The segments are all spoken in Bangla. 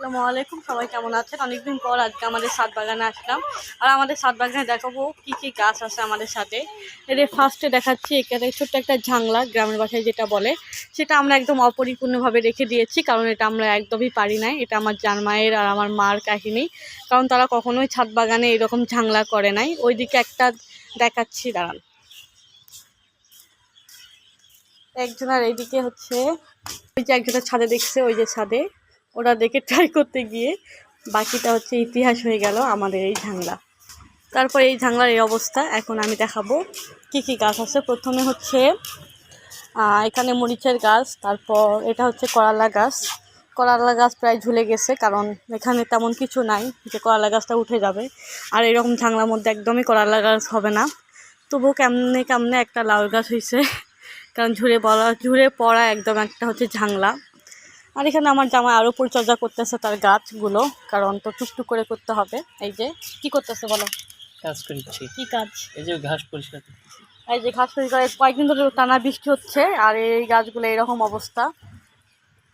আসসালামু আলাইকুম, সবাই কেমন আছেন? অনেকদিন পর আজকে আমাদের ছাদ বাগানে আসলাম। আর আমাদের ছাদ বাগানে দেখাবো কি কি গাছ আছে আমাদের সাথে। এদের ফার্স্টে দেখাচ্ছি এখানে ছোট্ট একটা জাংলা, গ্রামের ভাষায় যেটা বলে, সেটা আমরা একদম অপরিপূর্ণভাবে রেখে দিয়েছি, কারণ এটা আমরা একদমই পারি নাই। এটা আমার জানমায়ের আর আমার মার কাহিনী, কারণ তারা কখনোই ছাদ বাগানে এরকম জাংলা করে নাই। ওইদিকে একটা দেখাচ্ছি, দাঁড়ান। একজনের এইদিকে হচ্ছে ওই যে একজনের ছাদে দেখছে, ওই যে ছাদে ওরা দেখে ট্রাই করতে গিয়ে বাকিটা হচ্ছে ইতিহাস হয়ে গেল আমাদের এই ঝাংলা। তারপর এই ঝাংলার এই অবস্থা। এখন আমি দেখাবো কি কি গাছ আছে। প্রথমে হচ্ছে এখানে মরিচের গাছ, তারপর এটা হচ্ছে করলা গাছ। করলা গাছ প্রায় ঝুলে গেছে, কারণ এখানে তেমন কিছু নাই যে করলা গাছটা উঠে যাবে। আর এরকম ঝাংলার মধ্যে একদমই করলা গাছ হবে না। তবুও কেমনে কেমনে একটা লাউ গাছ হয়েছে, কারণ ঝুড়ে পড়া একদম একটা হচ্ছে ঝাংলা। আর এখানে আমার জামাই আরও পরিচর্যা করতেছে তার গাছগুলো, কারণ তো টুকটুক করে করতে হবে। এই যে কি করতেছে বলো? কাজ করছি। কি কাজ? এই যে ঘাস পরিষ্কার করতেছি। এই যে ঘাস পরিষ্কার, কয়েকদিন ধরে টানা বৃষ্টি হচ্ছে আর এই গাছগুলো এরকম অবস্থা।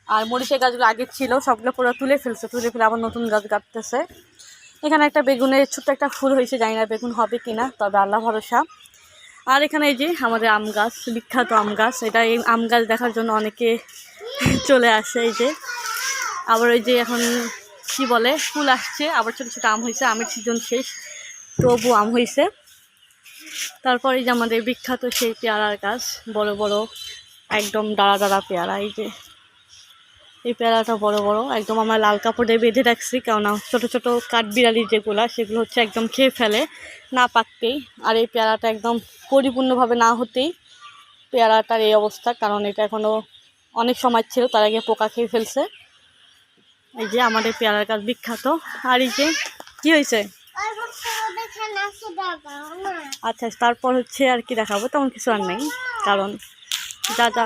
আর মরিচের গাছগুলো আগে ছিল, সবগুলো পুরো তুলে ফেলে আবার নতুন গাছ গাঁথতেছে। এখানে একটা বেগুনের ছোট্ট একটা ফুল হয়েছে, জানি না বেগুন হবে কিনা, তবে আল্লাহ ভরসা। আর এখানে এই যে আমাদের আম গাছ, বিখ্যাত আম গাছ। এটা এই আম গাছ দেখার জন্য অনেকে চলে আসে। এই যে আবার ওই যে এখন কি বলে, ফুল আসছে, আবার ছোটো ছোটো আম হয়েছে, আমের সিজন শেষ, তবু আম হয়েছে। তারপর এই যে আমাদের বিখ্যাত সেই পেয়ারার গাছ, বড় বড় একদম ডাড়া ডাড়া পেয়ারা। এই যে এই পেয়ারাটা বড় বড় একদম, আমরা লাল কাপড়ে বেঁধে রাখছি, কেননা ছোটো ছোটো কাঠবিড়ালি যেগুলো, সেগুলো হচ্ছে একদম খেয়ে ফেলে না পাকতেই। আর এই পেয়ারাটা একদম পরিপূর্ণভাবে না হতেই পেয়ারাটার এই অবস্থা, কারণ এটা এখনও অনেক সময় ছিল, তার আগে পোকা খেয়ে ফেলছে। এই যে আমাদের পেয়ারার গাছ বিখ্যাত। আর এই যে কি হয়েছে, আচ্ছা তারপর হচ্ছে আর কি দেখাবো, তেমন কিছু আর নেই, কারণ যা যা